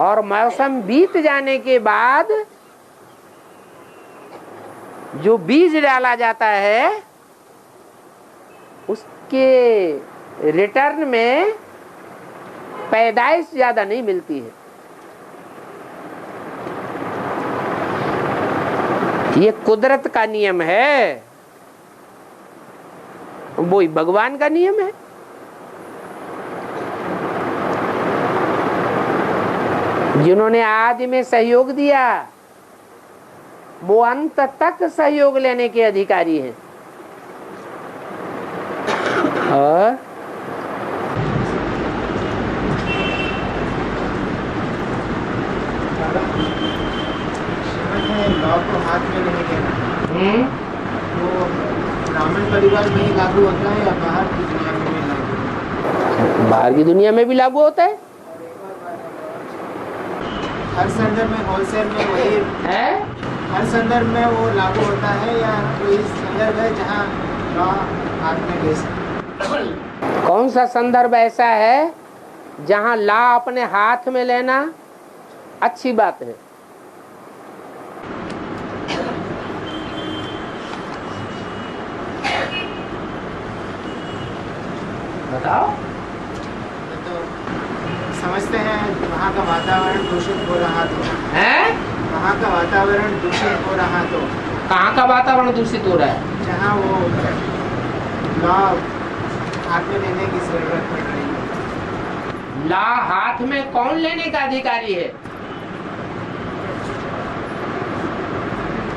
और मौसम बीत जाने के बाद जो बीज डाला जाता है उसके रिटर्न में पैदाइश ज्यादा नहीं मिलती है। ये कुदरत का नियम है, वो भगवान का नियम है। जिन्होंने आदि में सहयोग दिया वो अंत तक सहयोग लेने के अधिकारी हैं। और लॉ को हाथ में नहीं लेना, वो ब्राह्मण परिवार में ही लागू होता है या बाहर की दुनिया में भी लागू होता है? बाहर की दुनिया में भी लागू होता है। हर संदर्भ में होलसेल में वही है, हर संदर्भ में वो लागू होता है या कोई संदर्भ है जहाँ लॉ हाथ में ले सकते? कौन सा संदर्भ ऐसा है जहाँ लॉ अपने हाथ में लेना अच्छी बात है? बताओ। तो समझते हैं वहाँ का वातावरण दूषित हो रहा तो है, वहाँ का वातावरण दूषित हो रहा तो कहाँ का वातावरण दूषित हो रहा है? जहाँ वो लॉ हाथ में लेने की जरूरत पड़ रही है। लॉ हाथ में कौन लेने का अधिकारी है?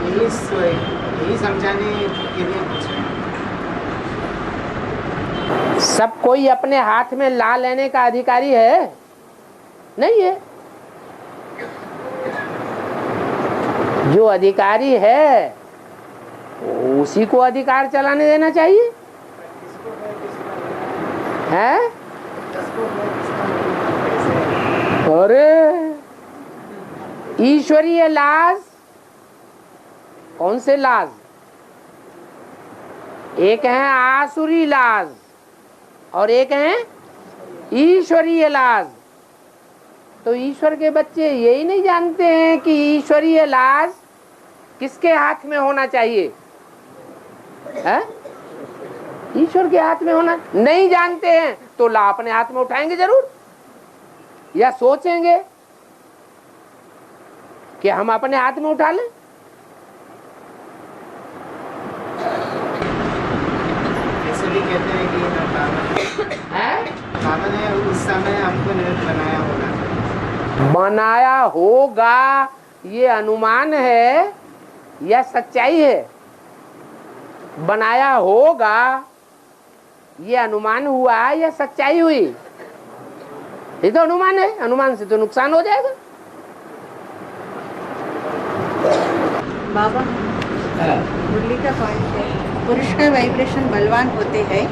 यही समझाने के लिए पूछ रहे हैं। सब कोई अपने हाथ में लॉ लेने का अधिकारी है? नहीं है। जो अधिकारी है उसी को अधिकार चलाने देना चाहिए। है अरे ईश्वरीय लाज, कौन से लाज? एक है आसुरी लाज और एक है ईश्वरीय लाज। तो ईश्वर के बच्चे यही नहीं जानते हैं कि ईश्वरीय लाज किसके हाथ में होना चाहिए? है? ईश्वर के हाथ में होना नहीं जानते हैं तो ला अपने हाथ में उठाएंगे जरूर, या सोचेंगे कि हम अपने हाथ में उठा लें। ऐसे भी कहते हैं कि बाबा ने उस समय हमको निर्णय बनाया होगा। बनाया होगा ये अनुमान है या सच्चाई है? बनाया होगा ये अनुमान हुआ या सच्चाई हुई? ये तो अनुमान है, अनुमान से तो नुकसान हो जाएगा। बाबा मुरली का पॉइंट है, पुरुष का वाइब्रेशन बलवान होते हैं,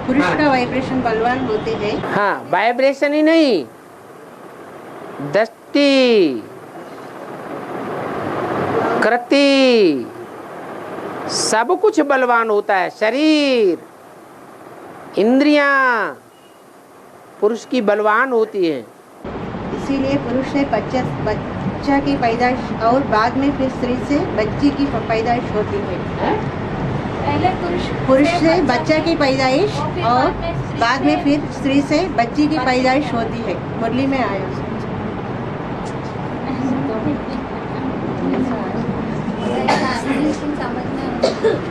पुरुष का वाइब्रेशन बलवान होते हैं। हाँ, वाइब्रेशन ही नहीं, दृष्टि, कृति, सब कुछ बलवान होता है। शरीर, इंद्रियां पुरुष की बलवान होती हैं। इसीलिए पुरुष से बच्चा की पैदाइश और बाद में फिर स्त्री से बच्ची की पैदाइश होती है। पहले पुरुष से बच्चा की पैदाइश और बाद में फिर स्त्री से बच्ची की पैदाइश होती है। मुरली में आया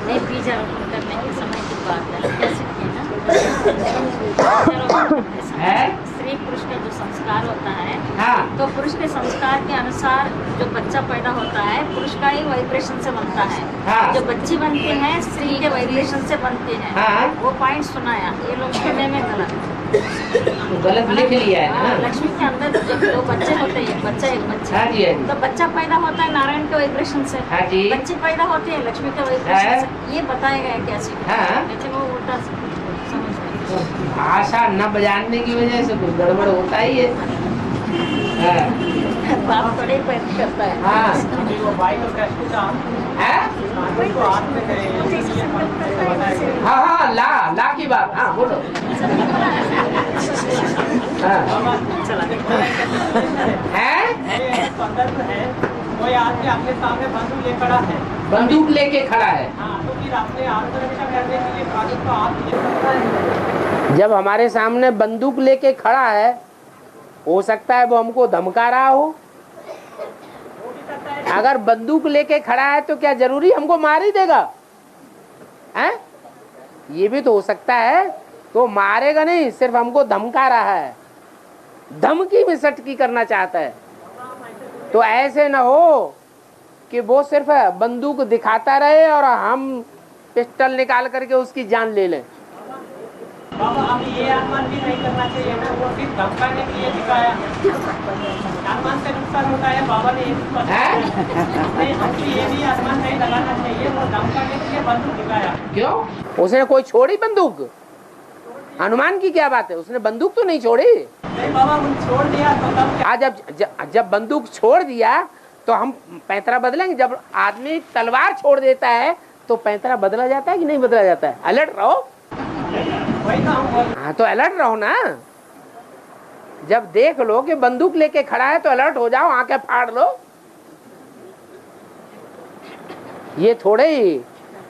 नहीं, बीजारोपण करने के समय की बात है, कैसे किए ना, स्त्री पुरुष का जो संस्कार होता है, तो पुरुष के संस्कार के अनुसार जो बच्चा पैदा होता है पुरुष का ही वाइब्रेशन से बनता है। जो बच्ची बनती है स्त्री के वाइब्रेशन से बनती है। वो पॉइंट सुनाया, ये लोग सुनने में गलत लिख लिया है ना। लक्ष्मी के अंदर जब दो बच्चे होते हैं, बच्चा एक बच्चा, तो बच्चा पैदा होता है नारायण के वाइब्रेशन से, बच्ची पैदा होती है लक्ष्मी के वाइब्रेशन से। ये बताया गया कैसे, लेकिन वो उल्टा भाषा न बजाने की वजह से कुछ गड़बड़ होता ही है। बाप बड़े पैदा करता है। हाँ, ला की बात, हाँ बोलो। संदर्भ है, कोई आदमी अपने सामने बंदूक लेकर खड़ा है, बंदूक लेके खड़ा है, तो फिर अपने आत्मरक्षा करने के लिए कानून को हाथ। जब हमारे सामने बंदूक लेके खड़ा है, हो सकता है वो हमको धमका रहा हो। अगर बंदूक लेके खड़ा है तो क्या जरूरी हमको मार ही देगा? हैं? ये भी तो हो सकता है, तो मारेगा नहीं, सिर्फ हमको धमका रहा है, धमकी में सटकी करना चाहता है। तो ऐसे न हो कि वो सिर्फ बंदूक दिखाता रहे और हम पिस्टल निकाल करके उसकी जान ले लें। बाबा अभी ये अनुमान भी नहीं करना चाहिए ना, वो सिर्फ धमकाने के लिए दिखाया, अनुमान से नुकसान होता है। बाबा ने ये भी अनुमान नहीं लगाना चाहिए, वो धमकाने के लिए बंदूक दिखाया। क्यों? उसने कोई छोड़ी बंदूक? अनुमान की क्या बात है, उसने बंदूक तो नहीं छोड़ी। नहीं बाबा, वो छोड़ दिया तो तब आज जब बंदूक छोड़ दिया तो हम पैंतरा बदलेंगे। जब आदमी तलवार छोड़ देता है तो पैंतरा बदला जाता है कि नहीं बदला जाता है? अलर्ट रहो। हाँ, तो अलर्ट रहो ना। जब देख लो कि बंदूक लेके खड़ा है तो अलर्ट हो जाओ, आंखें फाड़ लो। ये थोड़े ही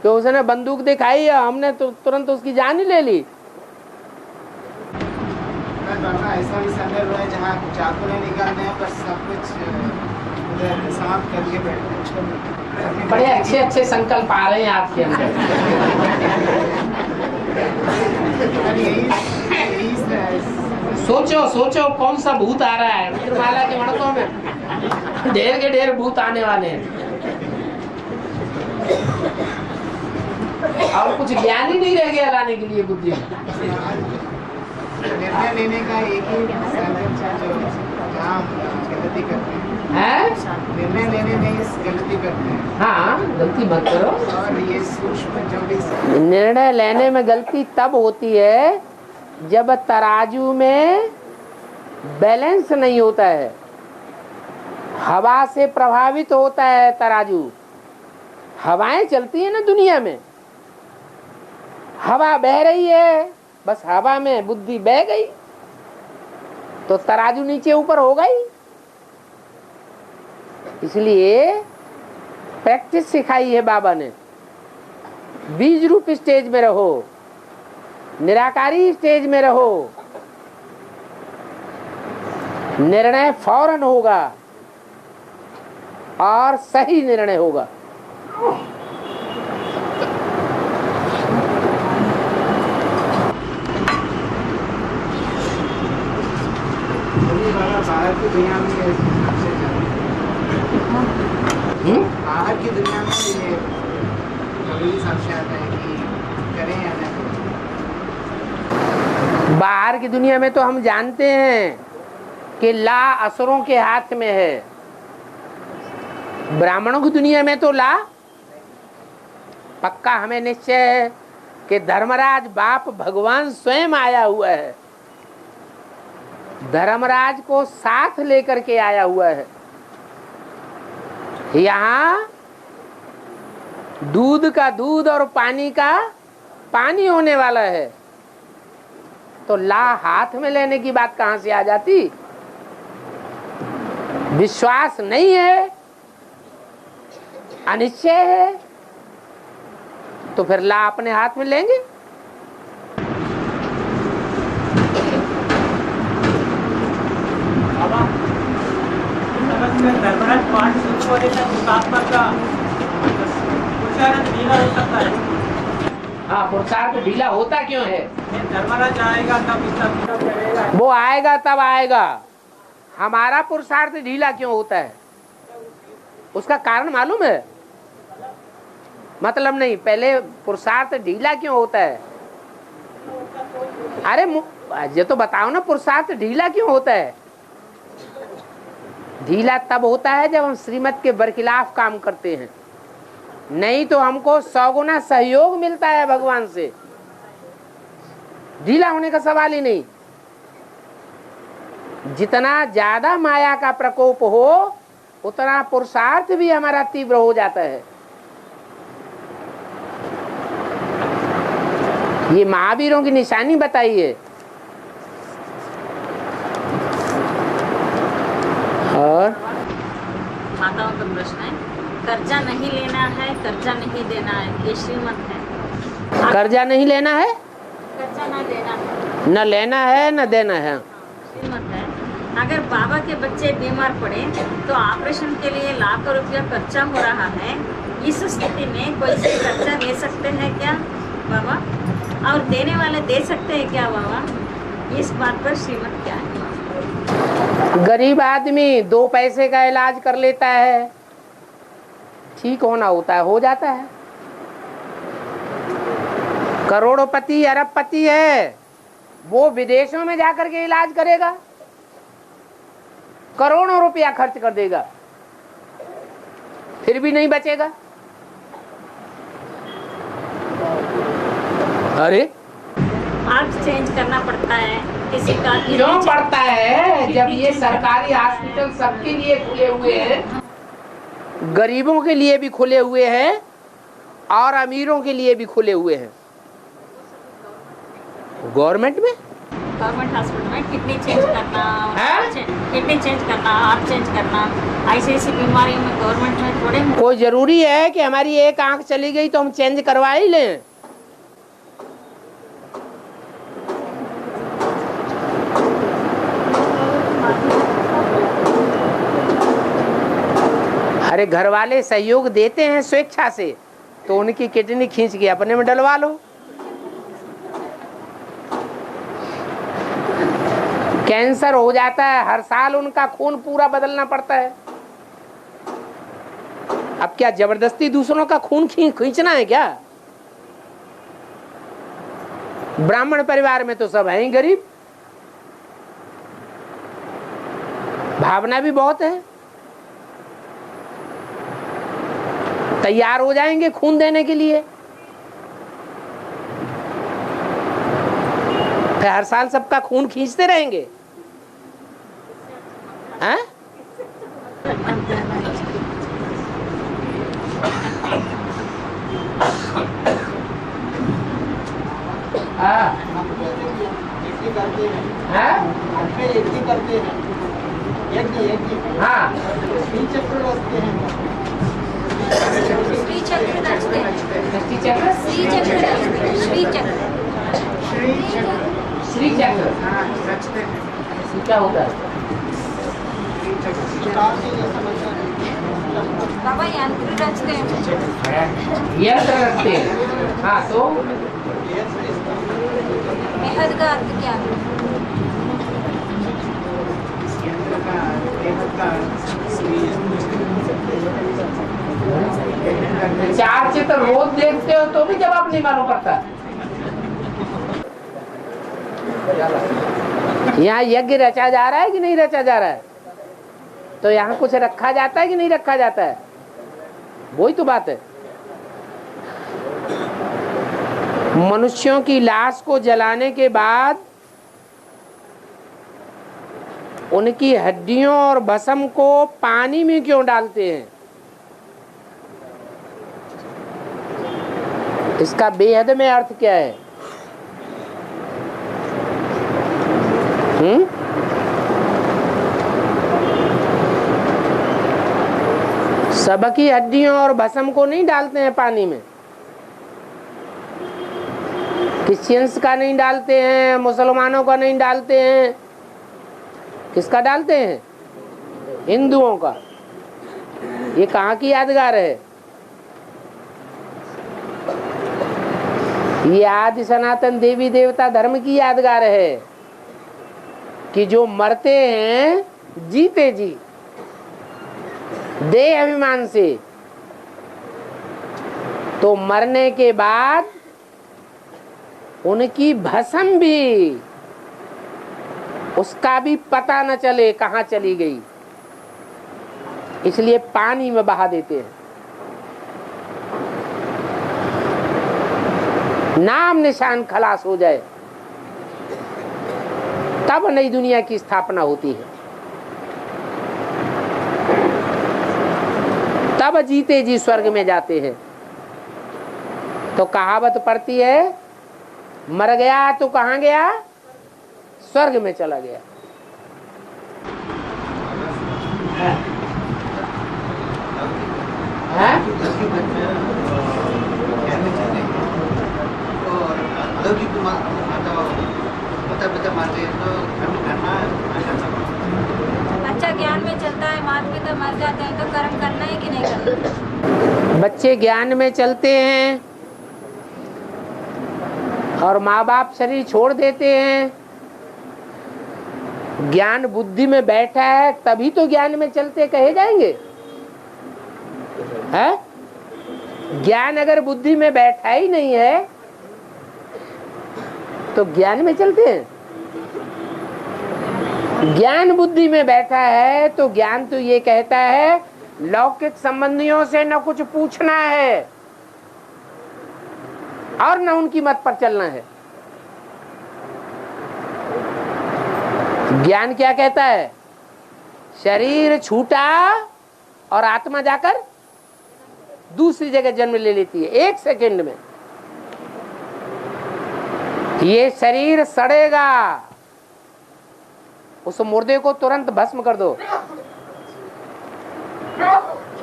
कि उसने बंदूक दिखाई है हमने तो तुरंत उसकी जान ही ले ली। ऐसा भी संदर्भ है जहाँ चाकू नहीं निकालने हैं, बस सब कुछ समाप्त करके बैठे। बड़े अच्छे अच्छे संकल्प आ रहे हैं आपके अंदर। सोचो सोचो कौन सा भूत आ रहा है। रुद्रमाला के मणकों में ढेर के ढेर भूत आने वाले हैं और कुछ ज्ञान ही नहीं रह गया लाने के लिए बुद्धि। निर्णय लेने का एक ही जहाँ गलती करते हैं, निर्णय लेने में गलती करते हैं। हाँ, गलती मत करो। और ये सूक्ष्म जो भी निर्णय लेने में गलती तब होती है जब तराजू में बैलेंस नहीं होता है, हवा से प्रभावित होता है तराजू। हवाएं चलती है ना दुनिया में, हवा बह रही है, बस हवा में बुद्धि बह गई तो तराजू नीचे ऊपर हो गई। इसलिए प्रैक्टिस सिखाई है बाबा ने। बीज रूप स्टेज में रहो, निराकारी स्टेज में रहो, निर्णय फौरन होगा और सही निर्णय होगा। बाहर की दुनिया में बाहर की दुनिया में ये कभी साक्षात है कि करें या न करें। बाहर की दुनिया में तो हम जानते हैं कि ला असुरों के हाथ में है। ब्राह्मणों की दुनिया में तो ला पक्का हमें निश्चय है कि धर्मराज बाप भगवान स्वयं आया हुआ है, धर्मराज को साथ लेकर के आया हुआ है। यहाँ दूध का दूध और पानी का पानी होने वाला है, तो ला हाथ में लेने की बात कहां से आ जाती। विश्वास नहीं है, अनिश्चय है, तो फिर ला अपने हाथ में लेंगे। धर्मराज पाठ शुरू होने तक हुतात्मा का उच्चारण ढीला हो सकता है। हाँ, पुरुषार्थ ढीला होता क्यों है? धर्मराज आएगा तब इसका विरोध करेगा। वो आएगा तब आएगा। हमारा पुरुषार्थ ढीला क्यों होता है, उसका कारण मालूम है? मतलब नहीं, पहले पुरुषार्थ ढीला क्यों होता है? अरे ये तो बताओ ना, पुरुषार्थ ढीला क्यों होता है? ढीला तब होता है जब हम श्रीमत के बरखिलाफ काम करते हैं, नहीं तो हमको 100 गुना सहयोग मिलता है भगवान से। ढीला होने का सवाल ही नहीं। जितना ज्यादा माया का प्रकोप हो उतना पुरुषार्थ भी हमारा तीव्र हो जाता है। ये महावीरों की निशानी बताइए। और माताओं का प्रश्न है, कर्जा नहीं लेना है, कर्जा नहीं देना है, ये श्रीमत है। कर्जा नहीं लेना है, कर्जा ना देना है, न लेना है न देना है, श्रीमत है। अगर बाबा के बच्चे बीमार पड़े तो ऑपरेशन के लिए लाखों रुपया खर्चा हो रहा है, इस स्थिति में कोई से कर्जा ले सकते हैं क्या बाबा? और देने वाले दे सकते हैं क्या बाबा? इस बात पर श्रीमत क्या है? गरीब आदमी 2 पैसे का इलाज कर लेता है, ठीक होना होता है, हो जाता है। करोड़पति अरबपति है, वो विदेशों में जाकर के इलाज करेगा, करोड़ों रुपया खर्च कर देगा, फिर भी नहीं बचेगा। अरे हार्ट चेंज करना पड़ता है किसी का, क्यों पड़ता है? जब ये सरकारी हॉस्पिटल सबके लिए खुले हुए हैं, गरीबों के लिए भी खुले हुए हैं और अमीरों के लिए भी खुले हुए हैं। गवर्नमेंट में, गवर्नमेंट हॉस्पिटल में किडनी चेंज करना, किडनी चेंज करना, हार्ट चेंज करना, ऐसी बीमारियों में गवर्नमेंट में थोड़े। कोई जरूरी है कि हमारी एक आंख चली गई तो हम चेंज करवा ही लें? अरे घर वाले सहयोग देते हैं स्वेच्छा से, तो उनकी किडनी खींच के अपने में डलवा लो। कैंसर हो जाता है, हर साल उनका खून पूरा बदलना पड़ता है। अब क्या जबरदस्ती दूसरों का खून खींचना है क्या? ब्राह्मण परिवार में तो सब हैं ही गरीब, भावना भी बहुत है, तैयार हो जाएंगे खून देने के लिए। हर साल सबका खून खींचते रहेंगे? हैं? हाँ, श्री चक्र रचते हैं। श्री चक्र रचते हैं। श्री चक्र, श्री चक्र रचते हैं। श्री चक्र, श्री चक्र रचते हैं। क्या होता है? बाबा यंत्र रचते हैं। यंत्र रचते हैं। हाँ, तो बेहद का अर्थ क्या है? चार चित्र रोज देखते हो तो भी जवाब नहीं मालूम पड़ता। यहाँ यज्ञ रचा जा रहा है कि नहीं रचा जा रहा है? तो यहाँ कुछ रखा जाता है कि नहीं रखा जाता है? वही तो बात है। मनुष्यों की लाश को जलाने के बाद उनकी हड्डियों और भस्म को पानी में क्यों डालते हैं? इसका बेहद में अर्थ क्या है? सबकी हड्डियों और भस्म को नहीं डालते हैं पानी में। क्रिश्चियंस का नहीं डालते हैं, मुसलमानों का नहीं डालते हैं, किसका डालते हैं? हिंदुओं का। ये कहाँ की यादगार है? ये आदि सनातन देवी देवता धर्म की यादगार है कि जो मरते हैं जीते जी देह अभिमान से, तो मरने के बाद उनकी भस्म भी, उसका भी पता न चले कहाँ चली गई, इसलिए पानी में बहा देते हैं। नाम निशान खलास हो जाए तब नई दुनिया की स्थापना होती है, तब जीते जी स्वर्ग में जाते हैं। तो कहावत पड़ती है, मर गया तो कहाँ गया? स्वर्ग में चला गया। बच्चा ज्ञान में चलता है, माता पिता मर जाते हैं, तो कर्म करना है कि नहीं करना? बच्चे ज्ञान में चलते हैं और माँ बाप शरीर छोड़ देते हैं। ज्ञान बुद्धि में बैठा है तभी तो ज्ञान में चलते कहे जाएंगे, है? ज्ञान अगर बुद्धि में बैठा ही नहीं है तो ज्ञान में चलते हैं। ज्ञान बुद्धि में बैठा है तो ज्ञान तो ये कहता है लौकिक संबंधियों से न कुछ पूछना है और न उनकी मत पर चलना है। ज्ञान क्या कहता है? शरीर छूटा और आत्मा जाकर दूसरी जगह जन्म ले लेती है 1 सेकंड में। ये शरीर सड़ेगा, उस मुर्दे को तुरंत भस्म कर दो,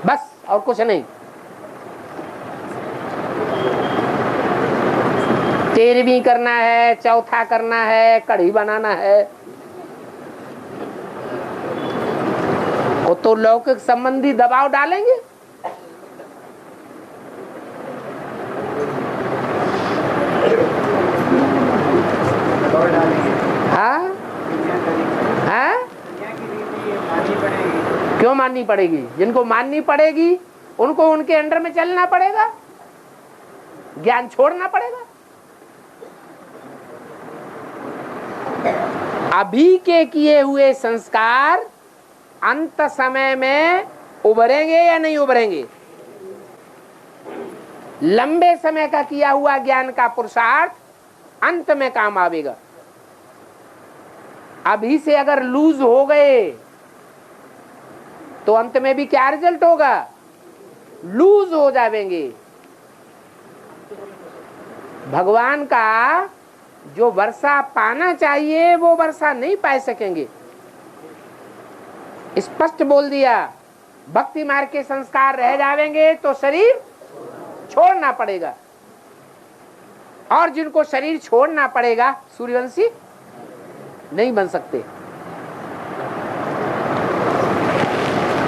बस, और कुछ नहीं। 13वीं करना है, चौथा करना है, कढ़ी बनाना है, वो तो लौकिक संबंधी दबाव डालेंगे। हाँ? हाँ? क्यों माननी पड़ेगी? जिनको माननी पड़ेगी उनको उनके अंडर में चलना पड़ेगा, ज्ञान छोड़ना पड़ेगा। अभी के किए हुए संस्कार अंत समय में उभरेंगे या नहीं उभरेंगे? लंबे समय का किया हुआ ज्ञान का पुरुषार्थ अंत में काम आवेगा। अभी से अगर लूज हो गए तो अंत में भी क्या रिजल्ट होगा? लूज हो जाएंगे। भगवान का जो वर्षा पाना चाहिए वो वर्षा नहीं पा सकेंगे। स्पष्ट बोल दिया, भक्ति मार्ग के संस्कार रह जाएंगे तो शरीर छोड़ना पड़ेगा। और जिनको शरीर छोड़ना पड़ेगा सूर्यवंशी नहीं बन सकते।